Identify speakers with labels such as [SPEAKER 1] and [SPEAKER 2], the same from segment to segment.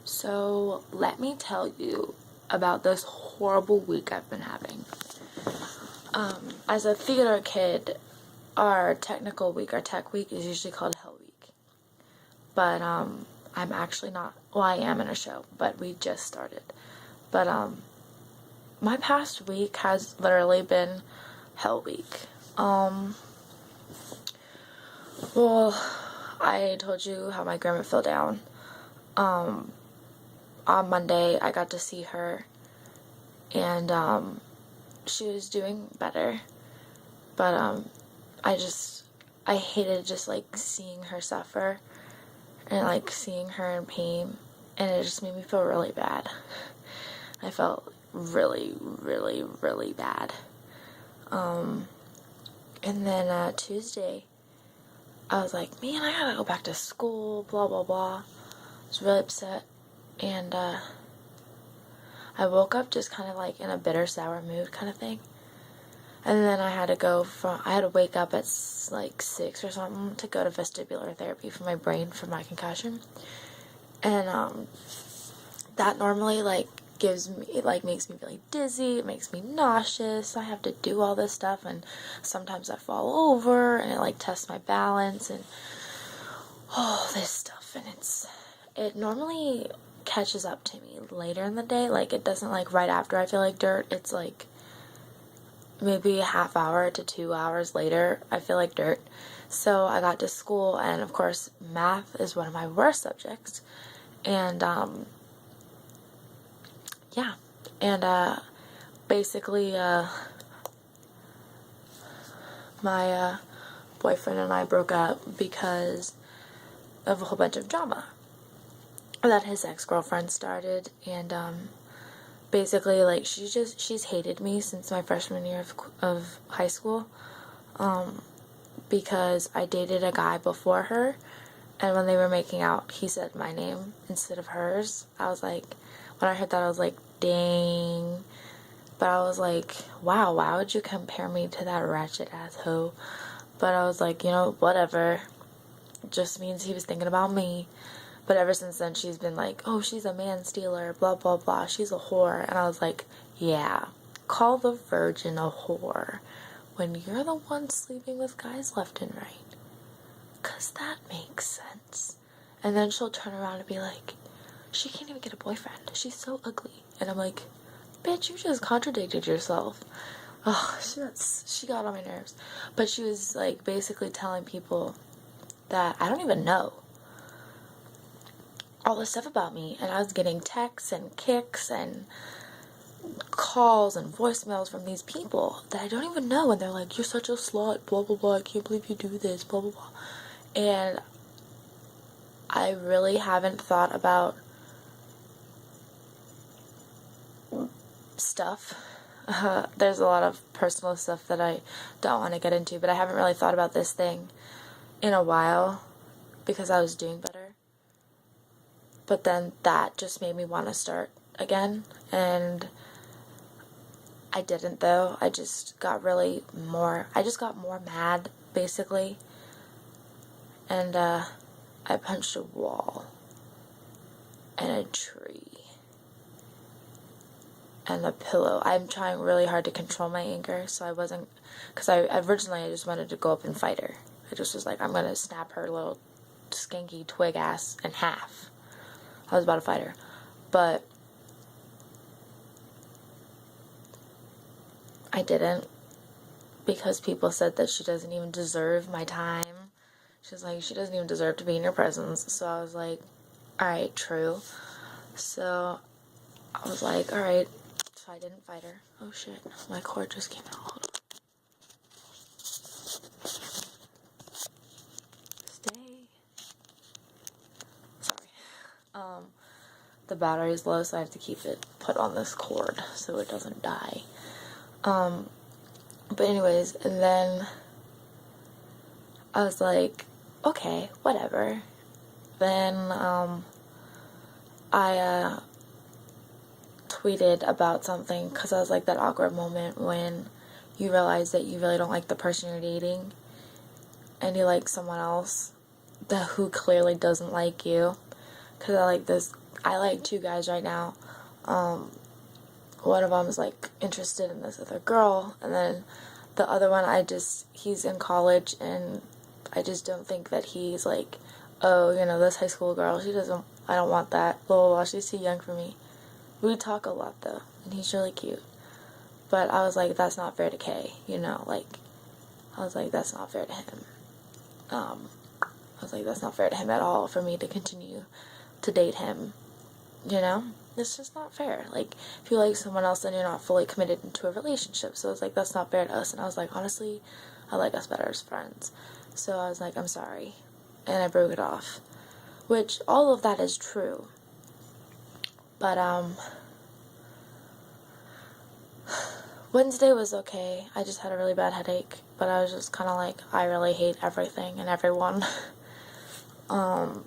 [SPEAKER 1] So let me tell you about this horrible week I've been having. As a theater kid, our technical week, our tech week is usually called HeLL week. But I'm actually not, well, I am in a show, but we just started. But my past week has literally been HeLL week. Well, I told you how my grandma fell down. On Monday, I got to see her, and she was doing better, but I hated just like seeing her suffer and like seeing her in pain, and it just made me feel really bad. I felt really, really, really bad. And then Tuesday, I was like, man, I gotta go back to school, blah, blah, blah. I was really upset, and I woke up just kind of like in a bitter, sour mood kind of thing. And then I had to wake up at like 6 or something to go to vestibular therapy for my brain for my concussion. And that normally like makes me really dizzy, it makes me nauseous, I have to do all this stuff, and sometimes I fall over and it like tests my balance and all this stuff, and it normally catches up to me later in the day. Like, it doesn't like right after I feel like dirt. It's like maybe a half hour to 2 hours later I feel like dirt. So I got to school, and of course math is one of my worst subjects, and yeah, and basically my boyfriend and I broke up because of a whole bunch of drama that his ex-girlfriend started. And basically, like, she's hated me since my freshman year of high school, because I dated a guy before her, and when they were making out, he said my name instead of hers. I was like, when I heard that, I was like, dang. But I was like, wow, why would you compare me to that ratchet ass hoe? But I was like, whatever. It just means he was thinking about me. But ever since then, she's been like, oh, she's a man stealer, blah, blah, blah. She's a whore. And I was like, yeah, call the virgin a whore when you're the one sleeping with guys left and right. 'Cause that makes sense. And then she'll turn around and be like, she can't even get a boyfriend. She's so ugly. And I'm like, bitch, you just contradicted yourself. Oh, she got on my nerves. But she was like basically telling people that I don't even know all this stuff about me, and I was getting texts and kicks and calls and voicemails from these people that I don't even know, and they're like, you're such a slut, blah blah blah, I can't believe you do this, blah blah blah. And I really haven't thought about stuff. There's a lot of personal stuff that I don't want to get into, but I haven't really thought about this thing in a while because I was doing better. But then that just made me want to start again, and I didn't, though. I just got more mad, basically, and I punched a wall and a tree and a pillow. I'm trying really hard to control my anger, so I wasn't, because I just wanted to go up and fight her. I just was like, I'm gonna snap her little skanky twig ass in half. I was about to fight her, but I didn't, because people said that she doesn't even deserve my time. She's like, she doesn't even deserve to be in your presence. So I was like, alright, true. So I was like, alright. So I didn't fight her. Oh shit, my cord just came out. Hold on. Stay. Sorry. The battery's low, so I have to keep it put on this cord so it doesn't die. But anyways, and then I was like, okay, whatever. Then I tweeted about something, because I was like, that awkward moment when you realize that you really don't like the person you're dating and you like someone else who clearly doesn't like you. Because I like 2 guys right now. One of them is like interested in this other girl, and then the other one, he's in college, and I just don't think that he's like, oh, you know, this high school girl, I don't want that, blah, blah, blah, she's too young for me. We talk a lot, though, and he's really cute. But I was like, that's not fair to Kay, you know, like, I was like, that's not fair to him. I was like, that's not fair to him at all for me to continue to date him, you know? It's just not fair. Like, if you like someone else, then you're not fully committed into a relationship. So I was like, that's not fair to us. And I was like, honestly, I like us better as friends. So I was like, I'm sorry. And I broke it off. Which, all of that is true. But, Wednesday was okay. I just had a really bad headache. But I was just kind of like, I really hate everything and everyone. And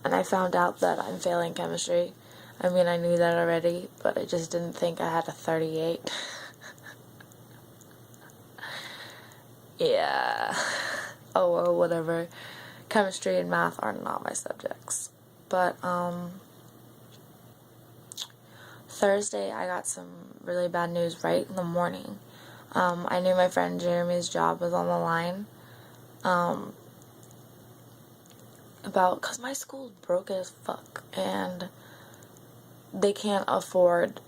[SPEAKER 1] I found out that I'm failing chemistry. I mean, I knew that already, but I just didn't think I had a 38. Yeah. Oh, well, whatever. Chemistry and math are not my subjects. But, Thursday, I got some really bad news right in the morning. I knew my friend Jeremy's job was on the line. Because my school's broke as fuck, and they can't afford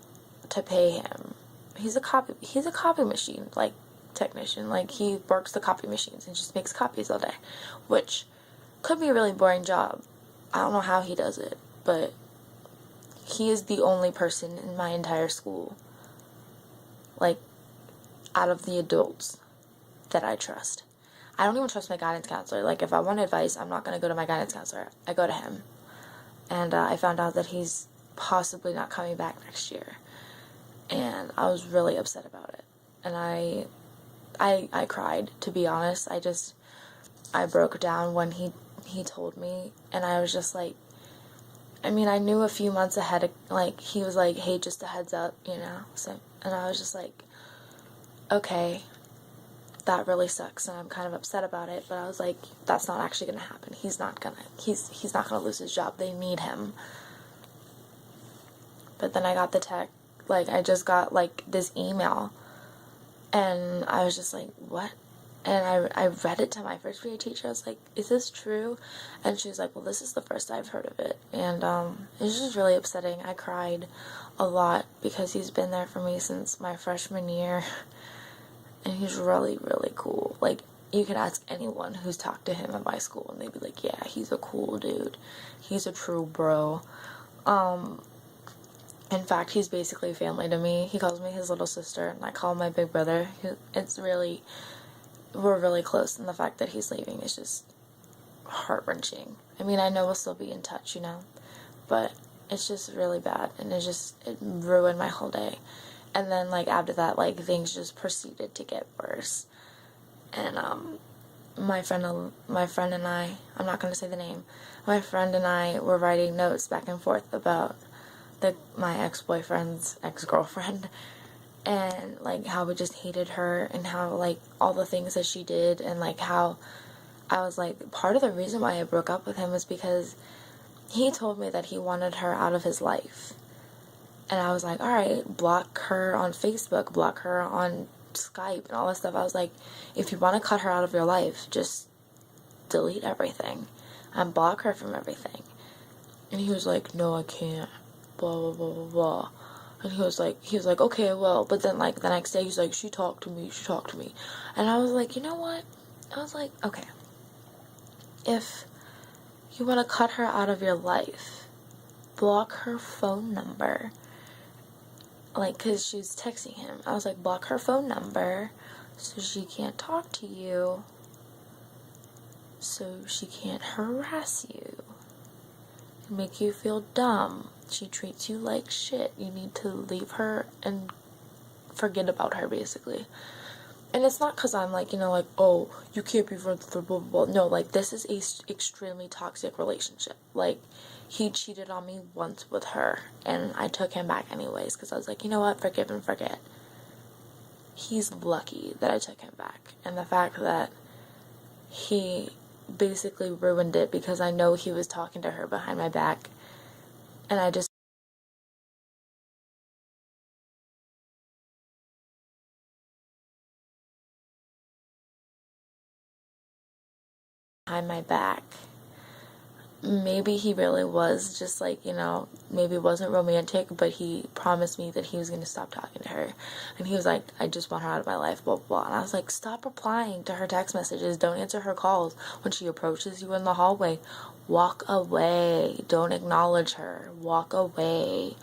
[SPEAKER 1] to pay him. He's a copy machine, like, technician. Like, he works the copy machines and just makes copies all day, which could be a really boring job. I don't know how he does it, but he is the only person in my entire school, like, out of the adults, that I trust. I don't even trust my guidance counselor. Like, if I want advice, I'm not going to go to my guidance counselor. I go to him. And I found out that he's possibly not coming back next year. And I was really upset about it. And I cried, to be honest. I broke down when he told me. And I was just like, I mean, I knew a few months ahead, like, he was like, hey, just a heads up, you know? So, and I was just like, okay, that really sucks, and I'm kind of upset about it, but I was like, that's not actually gonna happen. He's not gonna lose his job. They need him. But then I got the text, like, I just got, like, this email, and I was just like, what? And I read it to my first grade teacher. I was like, is this true? And she was like, well, this is the first I've heard of it. And it was just really upsetting. I cried a lot because he's been there for me since my freshman year. And he's really, really cool. Like, you can ask anyone who's talked to him at my school, and they'd be like, yeah, he's a cool dude. He's a true bro. In fact, he's basically family to me. He calls me his little sister, and I call him my big brother. We're really close, and the fact that he's leaving is just heart-wrenching. I mean, I know we'll still be in touch, you know, but it's just really bad, and it ruined my whole day. And then, like, after that, like, things just proceeded to get worse. And, my friend and I, I'm not going to say the name, my friend and I were writing notes back and forth about my ex-boyfriend's ex-girlfriend, and, like, how we just hated her, and how, like, all the things that she did, and, like, how I was, like, part of the reason why I broke up with him was because he told me that he wanted her out of his life. And I was like, alright, block her on Facebook, block her on Skype, and all that stuff. I was like, if you want to cut her out of your life, just delete everything and block her from everything. And he was like, no, I can't, blah, blah, blah, blah, blah. And he was like, okay, I will. But then, like, the next day, he's like, she talked to me. And I was like, you know what? I was like, okay, if you want to cut her out of your life, block her phone number. Like, because she was texting him. I was like, block her phone number so she can't talk to you, so she can't harass you, make you feel dumb. She treats you like shit. You need to leave her and forget about her, basically. And it's not because I'm like, you know, like, oh, you can't be friends with her, blah, blah, blah. No, like, this is a extremely toxic relationship. Like, he cheated on me once with her, and I took him back anyways, because I was like, you know what, forgive and forget. He's lucky that I took him back, and the fact that he basically ruined it because I know he was talking to her behind my back, And I just behind my back. Maybe he really was just like, you know, maybe it wasn't romantic, but he promised me that he was going to stop talking to her. And he was like, I just want her out of my life, blah, blah, blah. And I was like, stop replying to her text messages. Don't answer her calls. When she approaches you in the hallway, walk away. Don't acknowledge her. Walk away.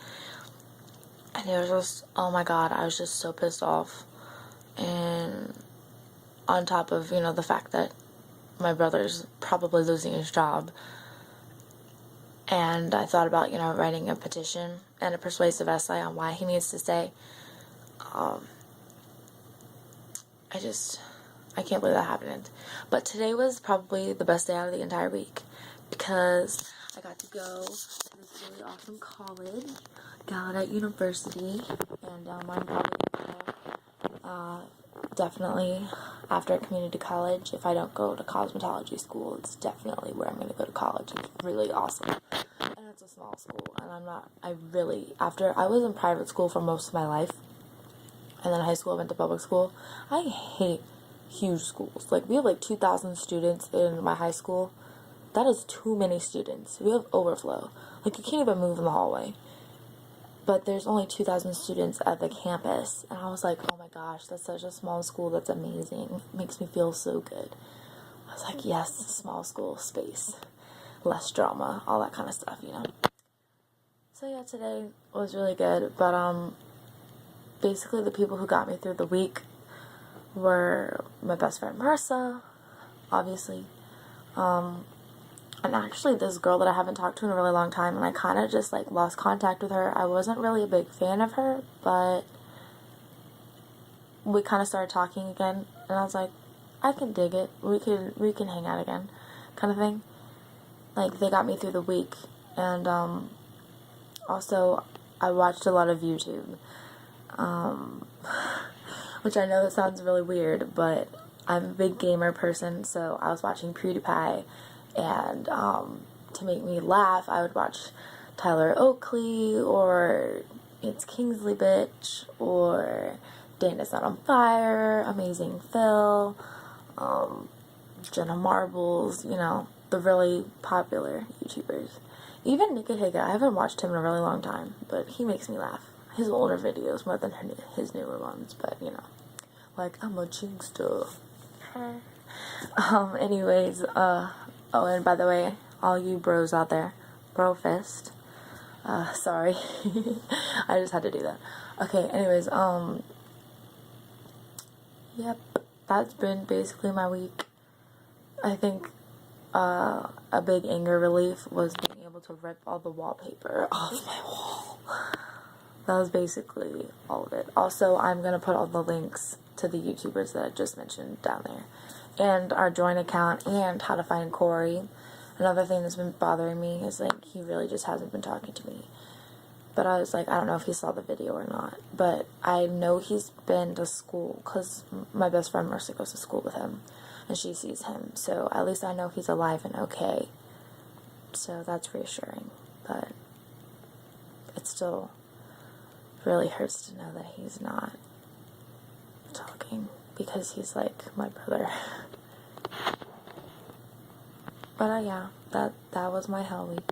[SPEAKER 1] And it was just, oh my God, I was just so pissed off. And on top of, you know, the fact that my brother's probably losing his job. And I thought about, you know, writing a petition and a persuasive essay on why he needs to stay. I can't believe that happened. But today was probably the best day out of the entire week because I got to go to this really awesome college, Gallaudet University, and I'm probably definitely after community college, if I don't go to cosmetology school, it's definitely where I'm going to go to college. It's really awesome. And it's a small school, and after I was in private school for most of my life, and then high school I went to public school. I hate huge schools. Like, we have like 2,000 students in my high school. That is too many students. We have overflow. Like, you can't even move in the hallway. But there's only 2,000 students at the campus. And I was like, oh my gosh, that's such a small school. That's amazing. It makes me feel so good. I was like, yes, small school, space, less drama, all that kind of stuff, you know. So yeah, today was really good. But basically the people who got me through the week were my best friend Marissa, obviously. And actually this girl that I haven't talked to in a really long time, and I kind of just like lost contact with her. I wasn't really a big fan of her, but we kind of started talking again, and I was like, I can dig it. We can hang out again, kind of thing. Like, they got me through the week, and also I watched a lot of YouTube, which I know that sounds really weird, but I'm a big gamer person, so I was watching PewDiePie. And to make me laugh, I would watch Tyleroakley or itskingsleybitch or danisnotonfire, amazingphil, jennamarbles, you know, the really popular YouTubers. Even Nigahiga, I haven't watched him in a really long time, but he makes me laugh. His older videos more than his newer ones, but you know, like, I'm a jingster. Anyways, oh, and by the way, all you bros out there, bro fist. Sorry. I just had to do that. Okay, anyways, yep, that's been basically my week. I think, a big anger relief was being able to rip all the wallpaper off my wall. That was basically all of it. Also, I'm gonna put all the links to the YouTubers that I just mentioned down there, and our joint account, and how to find Corey. Another thing that's been bothering me is, like, he really just hasn't been talking to me. But I was like, I don't know if he saw the video or not. But I know he's been to school, because my best friend Marissa goes to school with him, and she sees him. So at least I know he's alive and okay. So that's reassuring. But it still really hurts to know that he's not talking, because he's like my brother. But yeah, that was my HeLL week.